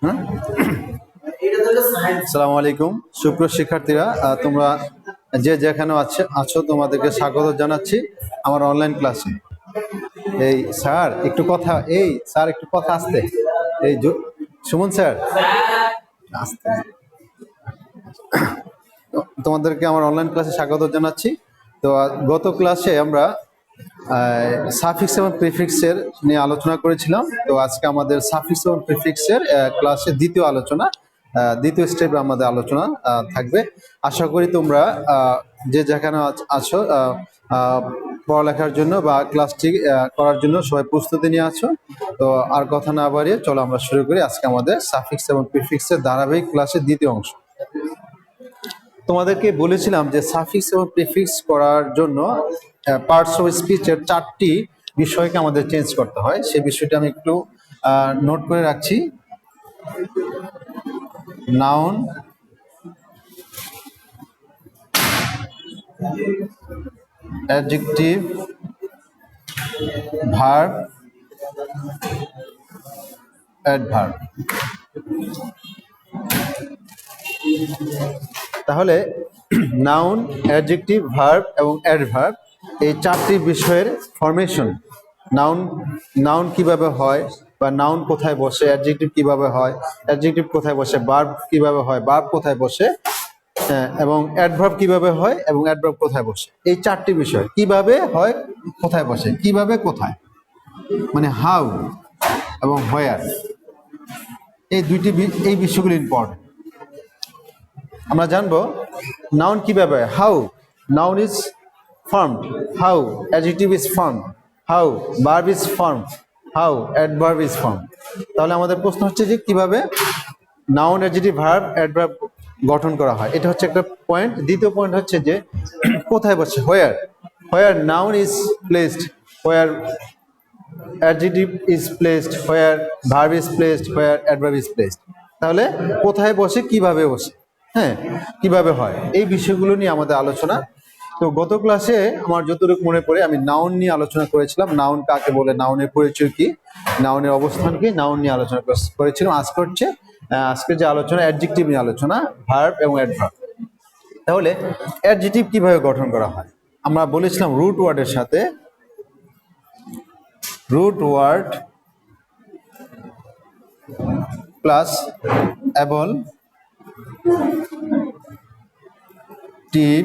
হ্যাঁ, আসসালামু আলাইকুম সুপ্রিয় শিক্ষার্থীরা, তোমরা যে যেখানে আছো তোমাদেরকে স্বাগত জানাচ্ছি আমার অনলাইন ক্লাসে। স্যার একটু কথা আসতে। সুমন স্যার আসতে। তোমাদেরকে আমার অনলাইন ক্লাসে স্বাগত জানাচ্ছি। তো গত ক্লাসে আমরা সাফিক্স এবং প্রিফিক্সের নিয়ে আলোচনা করেছিলাম। তো আজকে আমাদের সাফিক্স এবং প্রিফিক্সের ক্লাসে দ্বিতীয় স্টেপে আমাদের আলোচনা থাকবে। আশা করি তোমরা যে যেখানে আছো পড়ালেখার জন্য বা ক্লাসটি করার জন্য সবাই প্রস্তুতি নিয়ে আছো। তো আর কথা না বাড়িয়ে চলো আমরা শুরু করি আজকে আমাদের সাফিক্স এবং প্রিফিক্সের ধারাবাহিক ক্লাসের দ্বিতীয় অংশ। তোমাদেরকে বলেছিলাম যে সাফিক্স এবং প্রিফিক্স করার জন্য পার্টস অফ স্পিচের 4টি বিষয়কে আমাদের চেঞ্জ করতে হয়। সেই বিষয়টা আমি একটু নোট করে রাখছি। Noun, adjective, verb, adverb. তাহলে নাউন, অ্যাডজেক্টিভ, ভার্ব এবং অ্যাডভার্ব এই 4টি বিষয়ের ফরমেশন। নাউন কিভাবে হয় বা নাউন কোথায় বসে, অ্যাডজেক্টিভ কিভাবে হয়, অ্যাডজেক্টিভ কোথায় বসে, ভার্ব কিভাবে হয়, ভার্ব কোথায় বসে, এবং অ্যাডভার্ব কিভাবে হয় এবং অ্যাডভার্ব কোথায় বসে। এই 4টি বিষয় কিভাবে হয়, কোথায় বসে, কিভাবে কোথায়, মানে হাউ এবং হোয়ার, এই বিষয়গুলো ইম্পর্টেন্ট। আমরা জানবো নাউন কিভাবে, how noun is formed, how adjective is formed, how verb is formed, how adverb is formed. তাহলে আমাদের প্রশ্ন হচ্ছে যে কিভাবে নাউন, অ্যাডজেক্টিভ, ভার্ব, অ্যাডভার্ব গঠন করা হয়, এটা হচ্ছে একটা পয়েন্ট। দ্বিতীয় পয়েন্ট হচ্ছে যে কোথায় বসে, where noun is placed, where adjective is placed, where verb is placed, where adverb is placed. তাহলে কোথায় বসে, কিভাবে বসে, কিভাবে হয়, এই বিষয়গুলো নিয়ে আমাদের আলোচনা। তো গত ক্লাসে আমার যতটুকু মনে পড়ে আমি নাউন নিয়ে আলোচনা করেছিলাম। নাউন কাকে বলে, নাউনের পরিচয় কি, নাউনের অবস্থান কি, নাউন নিয়ে আলোচনা করেছিলাম। আজকের যে আলোচনা অ্যাডজেক্টিভ নিয়ে আলোচনা, ভার্ব এবং অ্যাডভার্ব। তাহলে অ্যাডজেক্টিভ কিভাবে গঠন করা হয়, আমরা বলেছিলাম রুট ওয়ার্ডের সাথে, রুট ওয়ার্ড প্লাস অ্যাবল, টিভ,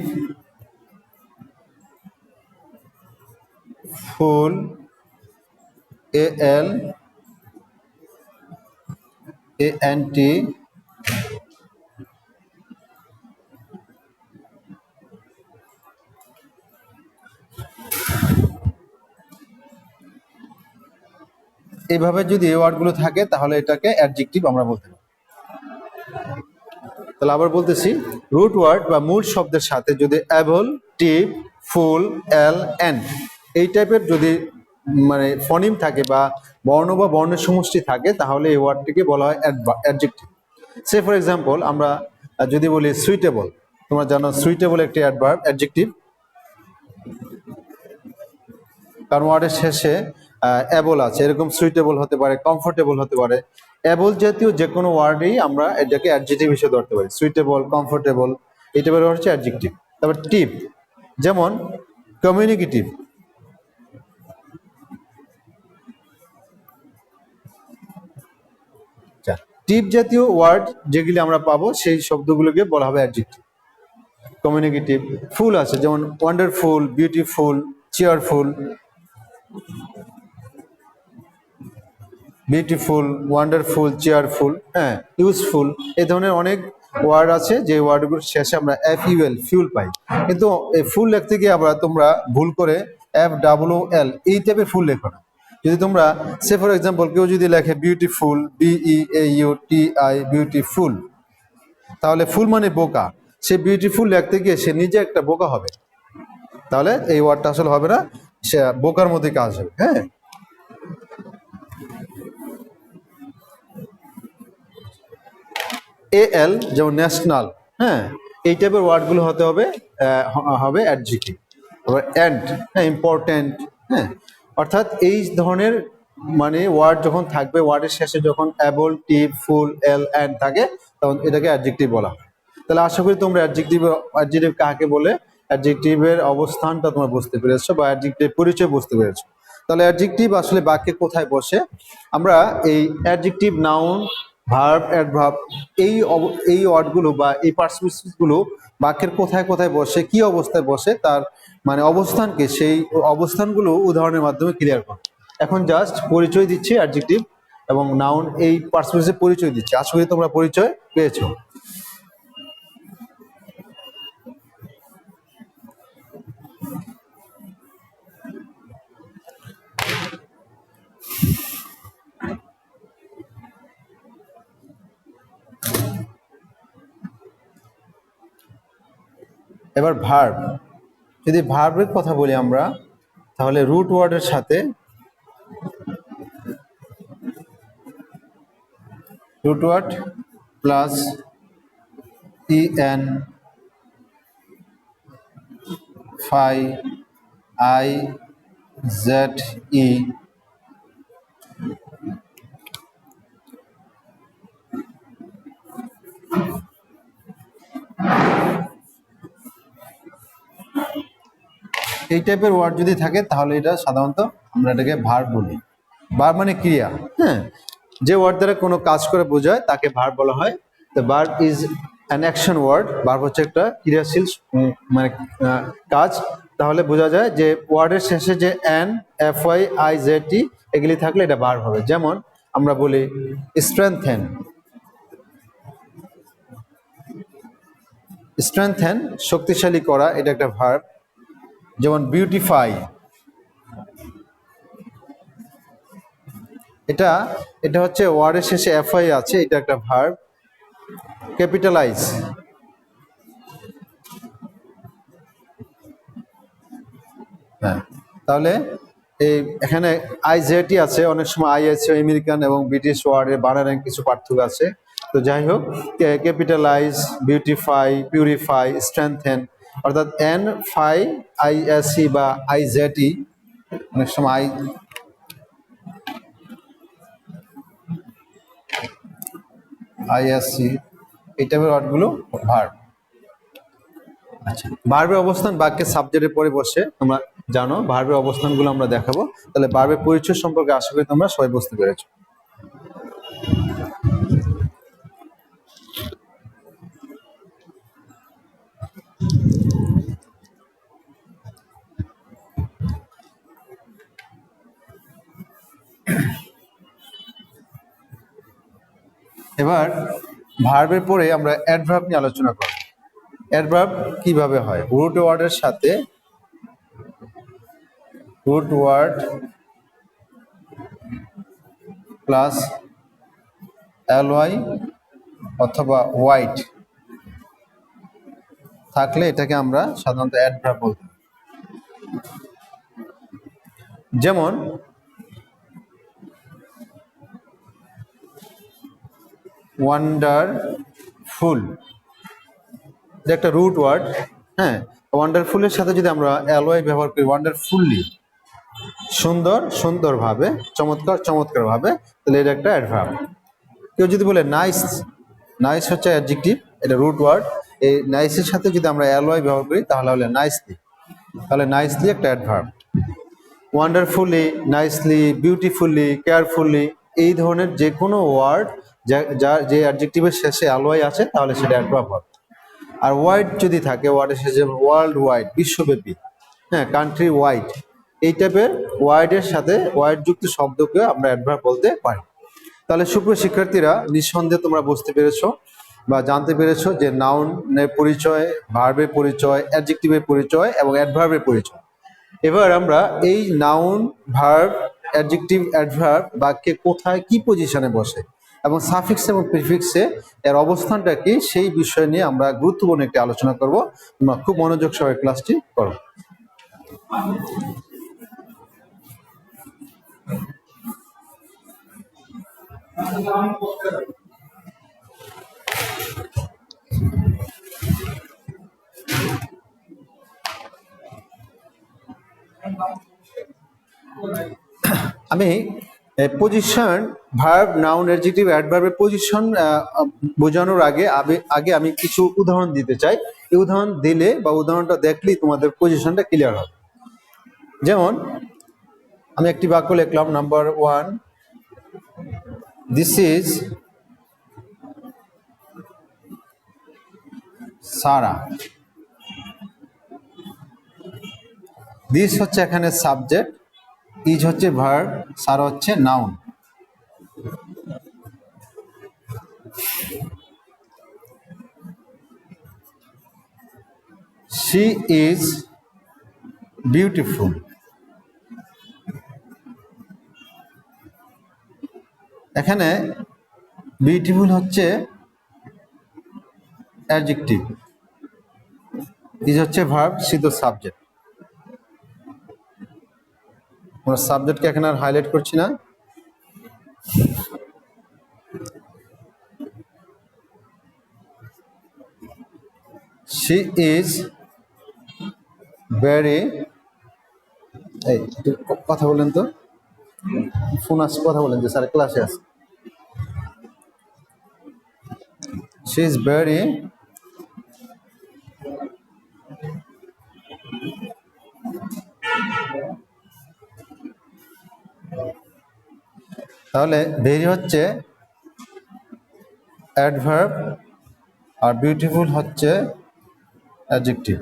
ফুল, AL, ANT, এইভাবে যদি এই ওয়ার্ডগুলো থাকে তাহলে এটাকে অ্যাডজেক্টিভ আমরা বলতে পারি। তাহলে আবার বলতেছি, রুট ওয়ার্ড বা মূল শব্দের সাথে যদি অ্যাবল, টিভ, ফুল, এল, এন্ড এই টাইপের যদি মানে ফনিম থাকে বা বর্ণ বা বর্ণের সমষ্টি থাকে তাহলে এই ওয়ার্ডটিকে বলা হয় অ্যাডজেক্টিভ। সে ফর এক্সাম্পল আমরা যদি বলি সুইটেবল, তোমরা জানো সুইটেবল একটি অ্যাডজেক্টিভ, কারণ ওয়ার্ডের শেষে অ্যাবল আছে, এরকম সুইটেবল হতে পারে, কমফোর্টেবল হতে পারে। অ্যাবল জাতীয় যে কোনো ওয়ার্ডেই আমরা এটাকে অ্যাডজেক্টিভ হিসেবে ধরতে পারি। সুইটেবল, কমফোর্টেবল, এই টাইপের হচ্ছে অ্যাডজেক্টিভ। তারপর টিভ, যেমন কমিউনিকেটিভ, টিভ জাতীয় ওয়ার্ড যেগুলি আমরা পাবো সেই শব্দগুলোকে বলা হবে অ্যাডজেক্টিভ, কমিউনিকেটিভ। ফুল আছে, যেমন wonderful, beautiful, cheerful, beautiful, wonderful, cheerful, useful, এই ধরনের অনেক ওয়ার্ড আছে যে ওয়ার্ডগুলোর শেষে আমরা FUL ফিউল পাই। কিন্তু এই ফুল লিখতে গিয়ে আবার তোমরা ভুল করে FOOL এই টাইপের ফুল লেখো না। যদি তোমরা সে ফর এক্সাম্পল কেউ যদি লেখে বিউটিফুল, BEAUTI, বিউটিফুল, তাহলে ফুল মানে বোকা, সে বিউটিফুল লিখতে গিয়ে সে নিজে একটা বোকা হবে। তাহলে এই ওয়ার্ডটা আসলে হবে না, সে বোকার মধ্যে কাজ হবে। AL যেমন ন্যাশনাল, এই টাইপের ওয়ার্ডগুলো হবে অ্যাডজেক্টিভ। আবার এন্ড, ইম্পর্টেন্ট, অর্থাৎ এই ধরনের মানে ওয়ার্ড যখন থাকবে, ওয়ার্ডের শেষে যখন able, tip, full, L, and থাকে, তখন এটাকে অ্যাডজেক্টিভ বলা হয়। তাহলে আশা করি তোমরা অ্যাডজেক্টিভ কাকে বলে, অ্যাডজেক্টিভের অবস্থানটা তোমরা বুঝতে পেরেছো বা অ্যাডজেক্টিভ পরিচয় বুঝতে পেরেছো। তাহলে অ্যাডজেক্টিভ আসলে বাক্যে কোথায় বসে, আমরা এই অ্যাডজেক্টিভ, নাউন, ভার্ব, অ্যাডভার্ব এই ওয়ার্ডগুলো বা এই পার্সপেক্টিভগুলো বাক্যের কোথায় কোথায় বসে, কি অবস্থায় বসে, তার মানে অবস্থানকে, সেই অবস্থানগুলো উদাহরণের মাধ্যমে ক্লিয়ার করো। এখন জাস্ট পরিচয় দিচ্ছি, অ্যাডজেক্টিভ এবং নাউন এই পার্সপেক্টিভ পরিচয় দিচ্ছি। আশা করি তোমরা পরিচয় পেয়েছো। এবার ভার্ব, যদি ভার্বের কথা বলি আমরা, তাহলে রুট ওয়ার্ডের সাথে root word plus en phi I z e এই টাইপের ওয়ার্ড যদি থাকে তাহলে এটা সাধারণত আমরা এটাকে ভার্ব বলি। ভার্ব মানে ক্রিয়া, হ্যাঁ, যে ওয়ার্ড দ্বারা কোনো কাজ করে বোঝায় তাকে ভার্ব বলা হয়। তো verb is an action word. Verb হচ্ছে একটা ক্রিয়াশীল মানে কাজ। তাহলে বোঝা যায় যে ওয়ার্ডের শেষে যে N, F Y, I Z T এগুলি থাকলে এটা ভার্ব হবে। যেমন আমরা বলি স্ট্রেংথেন, স্ট্রেংথেন শক্তিশালী করা, এটা একটা ভার্ব। যেমন বিউটিফাই, এটা এটা হচ্ছে ওয়ার্ডের শেষে এফআই আছে, এটা একটা ভার্ব। ক্যাপিটালাইজ, হ্যাঁ, তাহলে এই এখানে আইজেটি আছে, অনেক সময় আই আছে আমেরিকান এবং ব্রিটিশ ওয়ার্ডের বানানের কিছু পার্থক্য আছে। তো যাই হোক, ক্যাপিটালাইজ, বিউটিফাই, পিউরিফাই, স্ট্রেংথেন, অর্থাৎ N fy I S C বা আইজেটি, অনেক সময় আইএসসি, এই টাইপের ওয়ার্ডগুলো ভার্ব। আচ্ছা, ভার্বের অবস্থান বাক্যের সাবজেক্টের পরে বসে, তোমরা জানো ভার্বের অবস্থানগুলো আমরা দেখাবো। তাহলে ভার্বের পরিচয় সম্পর্কে আশা করি তোমরা সবাই বুঝতে পেরেছো। এবার ভার্বের পরে আমরা অ্যাডভার্ব নিয়ে আলোচনা করব। অ্যাডভার্ব কিভাবে হয়? রুট ওয়ার্ডের সাথে রুট ওয়ার্ড প্লাস এলওয়াই অথবা ওয়াইট থাকলে এটাকে আমরা সাধারণত অ্যাডভার্ব বলতে। যেমন ওয়ান্ডারফুল, এটা একটা রুট ওয়ার্ড, হ্যাঁ। ওয়ান্ডারফুলের সাথে যদি আমরা অ্যালওয়াই ব্যবহার করি, ওয়ান্ডারফুললি, সুন্দর, সুন্দরভাবে, চমৎকার, চমৎকারভাবে, তাহলে এটা একটা অ্যাডভার্ব। কেউ যদি বলে নাইস, নাইস হচ্ছে অ্যাডজেক্টিভ, এটা রুট ওয়ার্ড। এই নাইসের সাথে যদি আমরা অ্যালওয়াই ব্যবহার করি তাহলে হলে নাইসলি, তাহলে নাইসলি একটা adverb. Wonderfully, nicely, beautifully, carefully, এই ধরনের যে কোনো ওয়ার্ড যার যে অ্যাডজেক্টিভের শেষে অ্যালওয়াই আছে তাহলে সেটা অ্যাডভার্ব হবে। আর ওয়াইড যদি থাকে, ওয়ার্ডের শেষে ওয়ার্ল্ড ওয়াইড, বিশ্বব্যাপী, হ্যাঁ, কান্ট্রি ওয়াইড, এই টাইপের ওয়ার্ডের সাথে ওয়ার্ড যুক্ত শব্দকে আমরা অ্যাডভার্ব বলতে পারি। তাহলে সুপ্রিয় শিক্ষার্থীরা, নিঃসন্দেহে তোমরা বুঝতে পেরেছো বা জানতে পেরেছো যে নাউনের পরিচয়, ভার্বের পরিচয়, অ্যাডজেক্টিভের পরিচয় এবং অ্যাডভার্বের পরিচয়। এবার আমরা এই নাউন, ভার্ব, অ্যাডজেক্টিভ, অ্যাডভার্ব বাক্যে কোথায় কি পজিশনে বসে এবং সাফিক্স এবং প্রিফিক্সে এর অবস্থানটা কি, সেই বিষয় নিয়ে আমরা গুরুত্বপূর্ণ একটি আলোচনা করব। তোমরা খুব মনোযোগ সহকারে ক্লাসটি করো। আমি পজিশন ভার্ব নাউন অ্যাডজেক্টিভ অ্যাডভার্বের পজিশন বোঝানোর আগে আমি কিছু উদাহরণ দিতে চাই। এই উদাহরণ দিলে বা উদাহরণটা দেখলেই তোমাদের পজিশনটা ক্লিয়ার হবে। যেমন আমি একটি বাক্য লিখলাম, number 1, this is Sara. This হচ্ছে এখানে সাবজেক্ট, ইজ হচ্ছে ভার্ব, সারা হচ্ছে নাউন। She is beautiful. এখানে বিউটিফুল হচ্ছে অ্যাডজেক্টিভ, ইজ হচ্ছে ভার্ব, সি তো সাবজেক্ট। আমরা সাবজেক্টকে এখানে আর হাইলাইট করছি না। শি ইজ ভেরি, এই একটু কথা বলেন তো, ফোন আসছে, কথা বলেন যে স্যার ক্লাসে আছে। শি ইজ ভেরি তাহলে ভেরি হচ্ছে অ্যাডভার্ব আর বিউটিফুল হচ্ছে adjective.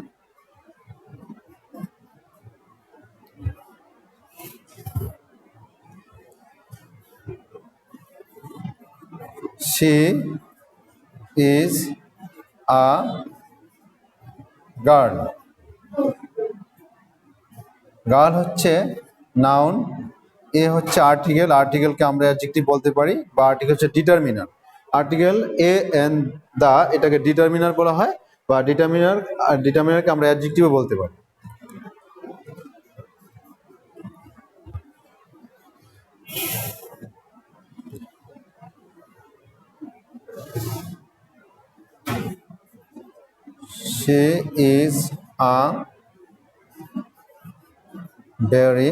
She is a girl. Girl হচ্ছে নাউন, এ হচ্ছে আর্টিকেল, আর্টিকেলকে আমরা অ্যাডজেক্টিভ বলতে পারি, বা আর্টিকেল হচ্ছে ডিটারমিনার। আর্টিকেল এ এন দা এটাকে ডিটারমিনার বলা হয়, বা ডিটারমিনারকে আমরা অ্যাডজেক্টিভও বলতে পারি। She is a very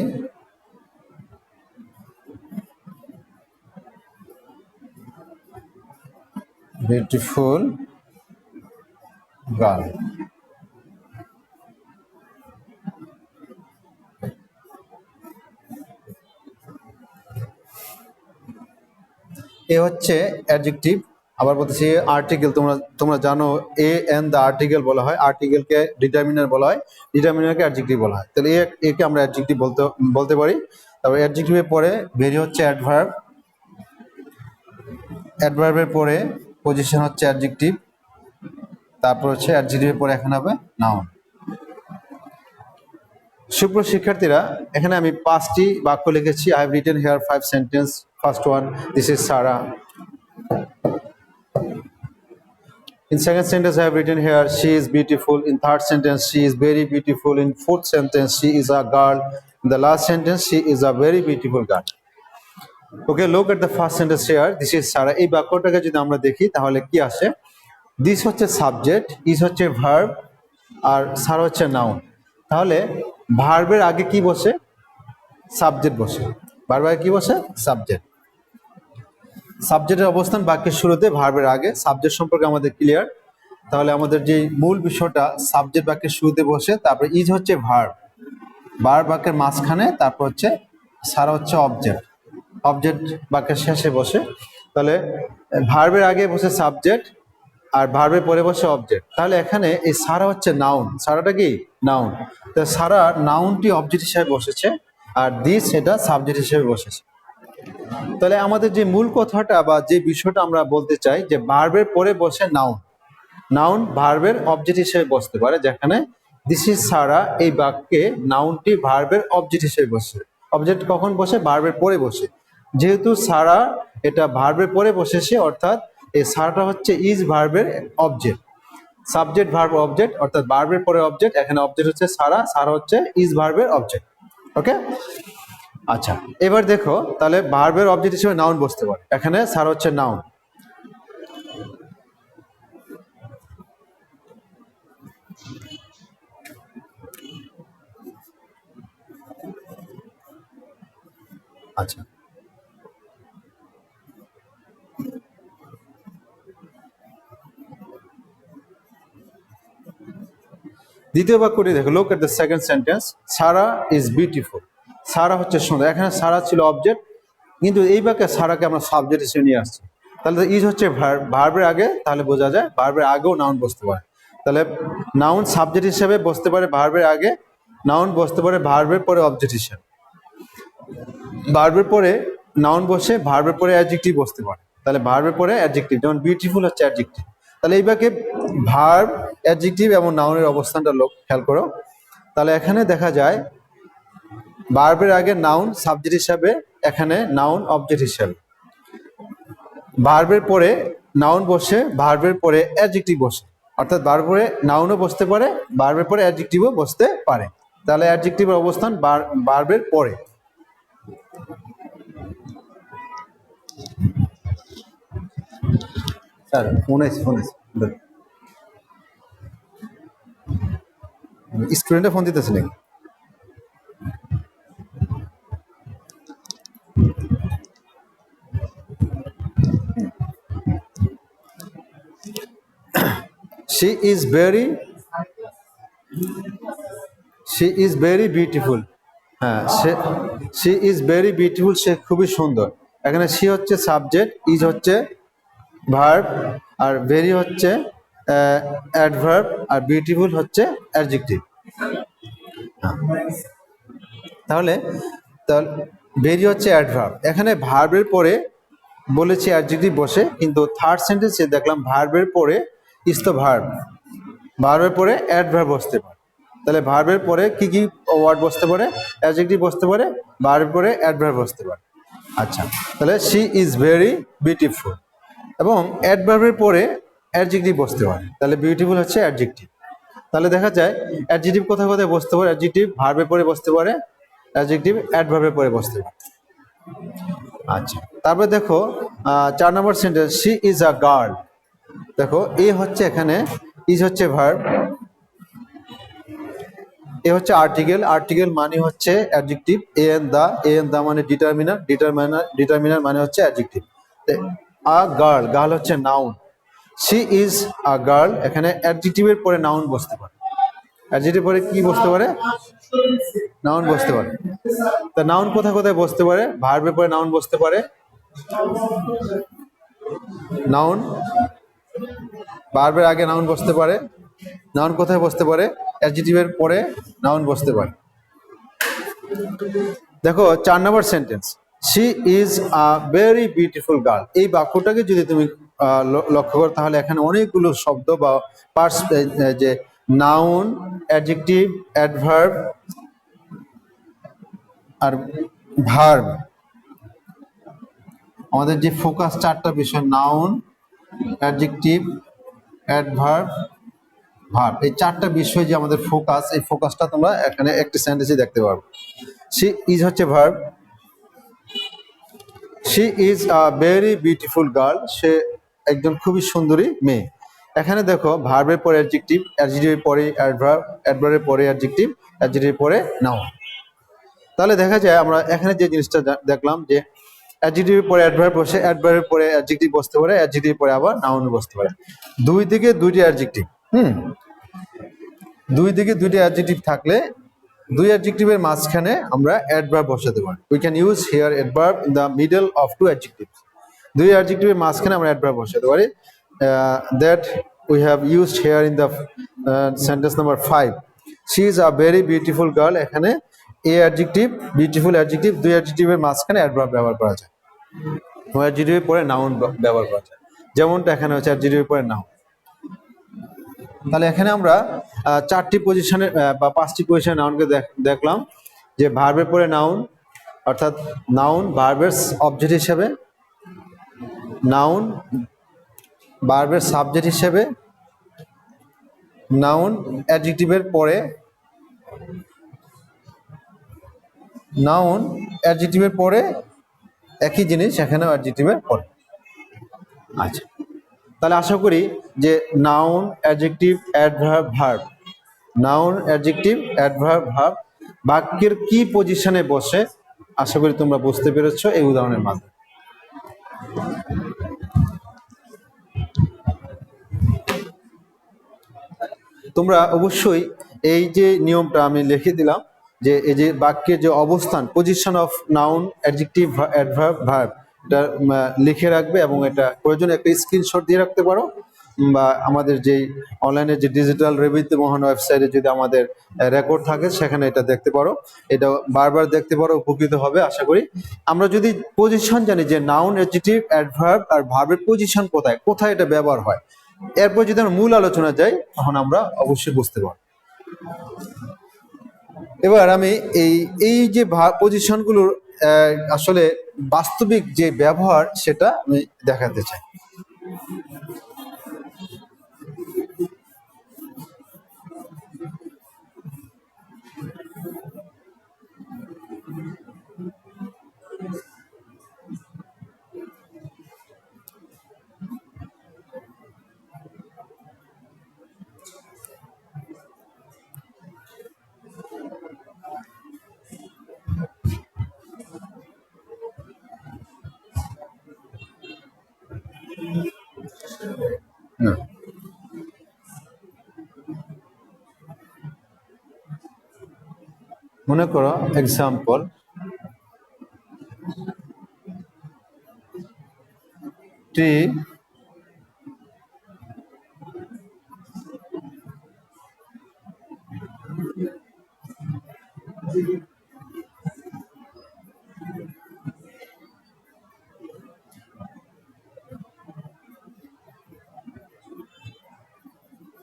beautiful girl. এ হচ্ছে অ্যাডজেক্টিভ। আবার বলতেছি আর্টিকেল, তোমরা জানো এ এন দা আর্টিকেল বলা হয়, আর্টিকেলকে ডিটারমিনার বলা হয়, ডিটারমিনারকে অ্যাডজেক্টিভ বলা হয়। তাহলে একে আমরা অ্যাডজেক্টিভ বলতে পারি। তারপর অ্যাডজেক্টিভের পরে ভেরি হচ্ছে অ্যাডভার্ব, অ্যাডভার্বের পরে পজিশন হচ্ছে অ্যাডজেক্টিভ, তারপর হচ্ছে অ্যাডজেক্টিভের পরে এখানে হবে নাউন। সুপ্রিয় শিক্ষার্থীরা, এখানে আমি 5টি বাক্য লিখেছি। I have written here 5 sentence. First one, this is Sara. In second sentence, I have written here, she is beautiful. In third sentence, she is very beautiful. In fourth sentence, she is a girl. In the last sentence, she is a very beautiful girl. Okay, look at the first sentence here. This is Sarah. এই বাক্যটাকে যদি আমরা দেখি তাহলে কি আসে? This হচ্ছে subject, is হচ্ছে ভার্ব, আর সারা হচ্ছে নাউন। তাহলে ভার্বের আগে কি বসে? সাবজেক্ট বসে। ভার্বের আগে কি বসে? সাবজেক্ট। সাবজেক্টের অবস্থান বাক্যের শুরুতে, ভার্বের আগে। সাবজেক্ট সম্পর্কে আমাদের ক্লিয়ার। তাহলে আমাদের যে মূল বিষয়টা, সাবজেক্ট বাক্যের শুরুতে বসে, তারপরে ইজ হচ্ছে ভার্ব, ভার্ব বাক্যের মাঝখানে, তারপর হচ্ছে সারা হচ্ছে অবজেক্ট, অবজেক্ট বাক্যের শেষে বসে। তাহলে ভার্বের আগে বসে সাবজেক্ট, আর ভার্বের পরে বসে অবজেক্ট। তাহলে এখানে এই সারা হচ্ছে নাউন। সারাটা কি? নাউন। তো সারা নাউনটি অবজেক্ট হিসেবে বসেছে, আর দিস এটা সাবজেক্ট হিসেবে বসেছে। তাহলে আমাদের যে মূল কথাটা বা যে বিষয়টা আমরা বলতে চাই, যে ভার্বের পরে বসে নাউন, নাউন ভার্বের অবজেক্ট হিসেবে বসতে পারে। যেখানে দিস ইজ সারা, এই বাক্যে নাউনটি ভার্বের অবজেক্ট হিসেবে বসে। অবজেক্ট কখন বসে? ভার্বের পরে বসে। যেহেতু সারা এটা ভার্বের পরে বসেছে, অর্থাৎ এই সারাটা হচ্ছে ইজ ভার্বের অবজেক্ট। সাবজেক্ট ভার্ব অবজেক্ট, অর্থাৎ ভার্বের পরে অবজেক্ট। এখানে অবজেক্ট হচ্ছে সারা, সারা হচ্ছে ইজ ভার্বের অবজেক্ট। ওকে, আচ্ছা, এবার দেখো তাহলে ভার্বের অবজেক্ট হিসেবে নাউন বসতে পারে। এখানে সারা হচ্ছে নাউন। আচ্ছা, দ্বিতীয় বাক্যটি দেখো, look at the second sentence, Sara is beautiful. Sara হচ্ছে সুন্দর, এখানে সারা ছিল অবজেক্ট, কিন্তু এই বাক্যে সারাকে আমরা সাবজেক্ট হিসেবে নিয়ে আসছি। তাহলে ইজ হচ্ছে ভার্ব, ভার্বের আগে, তাহলে বোঝা যায় ভার্বের আগেও নাউন বসতে পারে। তাহলে নাউন সাবজেক্ট হিসেবে বসতে পারে ভার্বের আগে, নাউন বসতে পারে ভার্বের পরে অবজেক্ট হিসেবে, ভার্বের পরে নাউন বসে ভার্বের পরে অ্যাডজেক্টিভ বসতে পারে। তাহলে ভার্বের পরে অ্যাডজেক্টিভ, যেমন বিউটিফুল হচ্ছে অ্যাডজেক্টিভ। তাহলে এই বাক্যে ভার্ব, অ্যাডজেক্টিভ এবং নাউনের অবস্থানটা খেয়াল করো। তাহলে এখানে দেখা যায় ভার্বের আগে নাউন সাবজেক্ট হিসাবে, এখানে নাউন অবজেক্ট হিসাবে, ভার্বের পরে নাউন বসে ভার্বের পরে অ্যাডজেক্টিভ বসে, অর্থাৎ ভার্বের পরে নাউনও বসতে পারে, ভার্বের পরে অ্যাডজেক্টিভও বসতে পারে। তাহলে অ্যাডজেক্টিভের অবস্থান ভার্বের পরে। স্যার ফোন আছে, স্টুডেন্টে ফোন দিতেছে নাকি? She is very beautiful. হ্যাঁ, she is very beautiful, সে খুবই সুন্দর। এখানে she হচ্ছে সাবজেক্ট, is হচ্ছে ভার্ব, আর very হচ্ছে অ্যাডভার্ব, আর বিউটিফুল হচ্ছে অ্যাডজেক্টিভ। তাহলে ভেরি হচ্ছে অ্যাডভার্ব, এখানে ভার্বের পরে বলেছি অ্যাডজেক্টিভ বসে, কিন্তু থার্ড সেন্টেন্সে দেখলাম ভার্বের পরে ইজ তো ভার্ব, ভার্বের পরে অ্যাডভার্ব বসতে পারে। তাহলে ভার্বের পরে কি কি ওয়ার্ড বসতে পারে? অ্যাডজেক্টিভ বসতে পারে, ভার্বের পরে অ্যাডভার্ব বসতে পারে। আচ্ছা, তাহলে শি ইজ ভেরি বিউটিফুল, এবং অ্যাডভার্বের পরে অ্যাডজেক্টিভ বসতে পারে, তাহলে বিউটিফুল হচ্ছে অ্যাডজেক্টিভ। তাহলে দেখা যায় অ্যাডজেক্টিভ কোথায় কোথায় বসতে পারে? অ্যাডজেক্টিভ ভার্বের পরে বসতে পারে, অ্যাডজেক্টিভ অ্যাডভার্বের পরে বসতে পারে। আচ্ছা, তারপরে দেখো 4 নম্বর sentence, she is a girl. দেখো এ হচ্ছে, এখানে ইজ হচ্ছে ভার্ব, এ হচ্ছে আর্টিকেল, আর্টিকেল মানে হচ্ছে অ্যাডজেক্টিভ, এ এন্ড দা মানে ডিটারমিনার, ডিটারমিনার মানে হচ্ছে অ্যাডজেক্টিভ। আ গার্ল, গার্ল হচ্ছে noun. She is a girl, এখানে অ্যাডজেক্টিভের পরে নাউন বসতে পারে, অ্যাডজেক্টিভ পরে কি বসতে পারে? নাউন বসতে পারে। তা নাউন কোথায় কোথায় বসতে পারে? ভার্বের পরে নাউন বসতে পারে, নাউন ভার্বের আগে নাউন বসতে পারে। নাউন কোথায় বসতে পারে? অ্যাডজেক্টিভের পরে নাউন বসতে পারে। দেখো 4 নম্বর sentence, she is a very beautiful girl. এই বাক্যটাকে যদি তুমি লক্ষ্য করো, তাহলে এখানে অনেকগুলো শব্দ বা পার্টস, যে নাউন, অ্যাডজেক্টিভ, অ্যাডভার্ব আর ভার্ব, আমাদের যে ফোকাস 4টা বিষয়, নাউন, অ্যাডজেক্টিভ, অ্যাডভার্ব, ভার্ব, এই 4টা বিষয় যে আমাদের ফোকাস, এই ফোকাসটা তোমরা এখানে একটি সেন্টেন্সে দেখতে পারবে। শি ইজ হচ্ছে verb, she is a very beautiful girl, সে একজন খুবই সুন্দরী মেয়ে। এখানে দেখো ভার্বের পরে অ্যাডজেক্টিভ, অ্যাডজেক্টিভের পরে অ্যাডভার্ব, অ্যাডভার্বের পরে অ্যাডজেক্টিভ, অ্যাডজেক্টিভের পরে নাউন। তাহলে দেখা যায় আমরা এখানে যে জিনিসটা দেখলাম, যে অ্যাডজেক্টিভের পরে অ্যাডভার্ব বসে, অ্যাডভার্বের পরে অ্যাডজেক্টিভ বসতে পারে, অ্যাডজেক্টিভের পরে আবার নাউন বসতে পারে। দুই দিকে দুইটি অ্যাডজেক্টিভ, দুই দিকে দুইটি অ্যাডজেক্টিভ থাকলে দুই অ্যাডজেক্টিভের মাঝখানে আমরা অ্যাডভার্ব বসাতে পারি। We can use here adverb in the middle of two adjectives. দুই অ্যাডজেক্টিভের মাঝখানে আমরা অ্যাডভার্ব বসাতে পারি। That we have used here in the sentence number 5, she is a very beautiful girl. এখানে এ অ্যাডজেক্টিভ, বিউটিফুল অ্যাডজেক্টিভ, দুই অ্যাডজেক্টিভের মাঝখানে অ্যাডভার্ব ব্যবহার করা যায়, অ্যাডজেক্টিভের পরে নাউন ব্যবহার করা যায়, যেমনটা এখানে হচ্ছে অ্যাডজেক্টিভের পরে নাউন। তাহলে এখানে আমরা 4টি পজিশনে বা 5টি পজিশনে নাউনকে দেখলাম, যে ভার্বের পরে নাউন, অর্থাৎ নাউন ভার্বের অবজেক্ট হিসেবে, নাউন ভার্বের সাবজেক্ট হিসেবে, নাউন অ্যাডজেক্টিভের পরে, নাউন অ্যাডজেক্টিভের পরে, একই জিনিস এখানেও অ্যাডজেক্টিভের পরে। আচ্ছা, তাহলে আশা করি যে noun, adjective, adverb, verb, noun, adjective, adverb, verb বাক্যের কি পজিশনে বসে, আশা করি তোমরা বুঝতে পেরেছো এই উদাহরণের মাধ্যমে। তোমরা অবশ্যই এই যে নিয়মটা আমি লিখে দিলাম, যে এই যে বাক্যের যে অবস্থান, position of noun, adjective, adverb, verb, এটা লিখে রাখবে এবং এটা প্রয়োজনে একটা স্ক্রিনশট দিয়ে রাখতে পারো, বা আমাদের যেই অনলাইনে যে ডিজিটাল রেভিতে মহান ওয়েবসাইটে যদি আমাদের রেকর্ড থাকে সেখানে এটা দেখতে পারো, এটা বারবার দেখতে পারো, উপকৃত হবে আশা করি। আমরা যদি পজিশন জানি যে নাউন, অ্যাডজেক্টিভ, অ্যাডভার্ব আর ভার্বের পজিশন কোথায় কোথায় এটা ব্যবহার হয়, এরপর যদি আমরা মূল আলোচনা যাই তখন আমরা অবশ্যই বুঝতে পারবো। এবার আমি এই যে পজিশনগুলোর আসলে বাস্তবিক যে ব্যবহার সেটা আমি দেখাতে চাই। না, মনে করো example, tree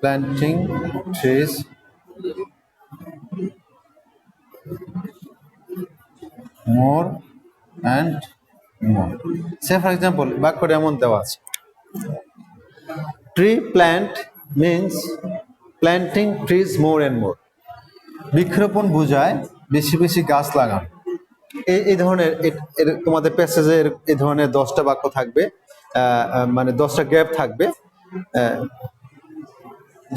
planting trees more and more. Say for example, বাক্যটা এমন দেওয়া আছে, tree plant means planting trees more and more. বৃক্ষরোপণ বোঝায় বেশি বেশি গাছ লাগানো। এই ধরনের তোমাদের প্যাসেজে এই ধরনের 10টা বাক্য থাকবে, মানে 10টা গ্যাপ থাকবে।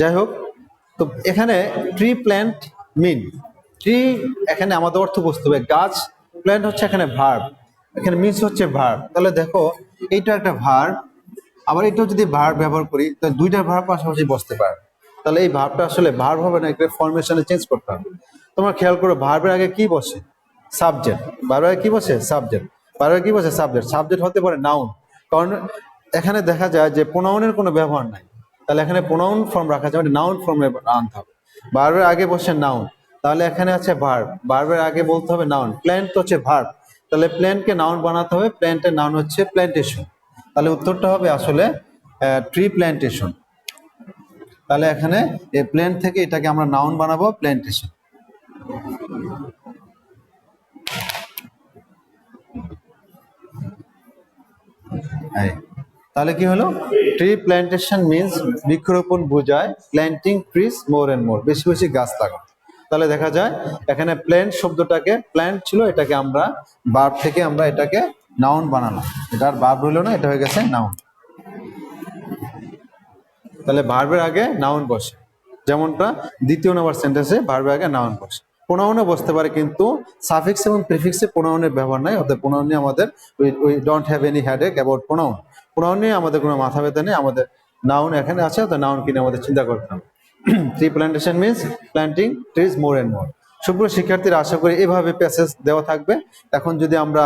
যাই হোক, তো এখানে ট্রি প্ল্যান্ট মিন, ট্রি এখানে আমাদের অর্থ বুঝতে হবে, গাছ, প্ল্যান্ট হচ্ছে এখানে ভার্ব, এখানে মিনস হচ্ছে ভার্ব। তাহলে দেখো এইটা একটা ভার্ব, আবার এটাও যদি ভার্ব ব্যবহার করি তাহলে দুইটা ভার্ব পাশাপাশি বসতে পারে। তাহলে এই ভার্বটা আসলে ভার্ব হবে না, একটা ফরমেশনে চেঞ্জ করতে হবে। তোমরা খেয়াল করো ভার্বের আগে কি বসে? সাবজেক্ট। ভার্বের আগে কি বসে? সাবজেক্ট। ভার্বের কি বসে? সাবজেক্ট। সাবজেক্ট হতে পারে নাউন, কারণ এখানে দেখা যায় যে প্রোনাউনের কোনো ব্যবহার নাই, তাহলে এখানে প্রোনাউন ফর্ম রাখা যাবে, নাউন ফর্মে আনতে হবে। ভার্বের আগে বসে নাউন, তাহলে এখানে আছে ভার্ব, ভার্বের আগে বলতে হবে নাউন। প্ল্যান্ট হচ্ছে ভার্ব, তাহলে প্ল্যান্টকে নাউন বানাতে হবে, প্ল্যান্টের নাউন হচ্ছে প্ল্যান্টেশন। তাহলে উত্তরটা হবে আসলে ট্রি প্ল্যান্টেশন। তাহলে এখানে এই প্ল্যান্ট থেকে এটাকে আমরা নাউন বানাবো, প্ল্যান্টেশন। তাহলে কি হলো? ট্রি প্ল্যান্টেশন মিন্স বৃক্ষরোপণ বোঝায় planting trees more and more, বেশি বেশি গাছ লাগানো। তাহলে দেখা যায় এখানে প্ল্যান্ট শব্দটাকে, প্ল্যান্ট ছিল এটাকে আমরা ভার্ব থেকে আমরা এটাকে নাউন বানালাম, এটা আর ভার্ব হলো না, এটা হয়ে গেছে নাউন। তাহলে ভার্বের আগে নাউন বসে, যেমনটা দ্বিতীয় নম্বর সেন্টেন্সে ভার্বের আগে নাউন বসে। প্রোনাউনও বসতে পারে, কিন্তু সাফিক্স এবং প্রিফিক্সে প্রোনাউনের ব্যবহার নাই, অর্থাৎ প্রোনাউন নিয়ে আমাদের we don't have any headache about pronoun. Pronoun নিয়ে আমাদের কোনো মাথা ব্যথা নেই, আমাদের নাউন এখানে আছে, তো নাউন কিনে আমাদের চিন্তা করতে হবে। Tree plantation means planting trees more and more. সুপ্রিয় শিক্ষার্থীরা, আশা করি এভাবে প্যাসেজ দেওয়া থাকবে। এখন যদি আমরা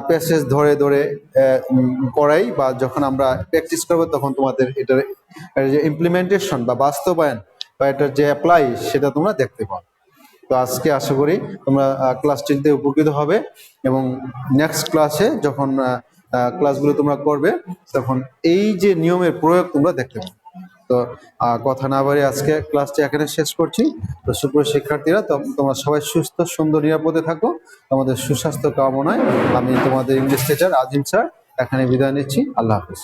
প্যাসেজ ধরে ধরে করাই বা যখন আমরা প্র্যাকটিস করবো, তখন তোমাদের এটার যে ইমপ্লিমেন্টেশন বা বাস্তবায়ন বা এটার যে অ্যাপ্লাই সেটা তোমরা দেখতে পাও। তো আজকে আশা করি তোমরা ক্লাসটিতে উপকৃত হবে, এবং নেক্সট ক্লাসে যখন ক্লাসগুলো তোমরা করবে তখন এই যে নিয়মের প্রয়োগ তোমরা দেখতে পাবে। তো কথা না বাড়িয়ে আজকে ক্লাসটি এখানে শেষ করছি। তো সুপ্রিয় শিক্ষার্থীরা, তোমরা সবাই সুস্থ, সুন্দর, নিরাপদে থাকো। তোমাদের সুস্বাস্থ্য কামনায় আমি তোমাদের ইংলিশ টিচার আজিম স্যার এখানে বিদায় নিচ্ছি। আল্লাহ হাফেজ।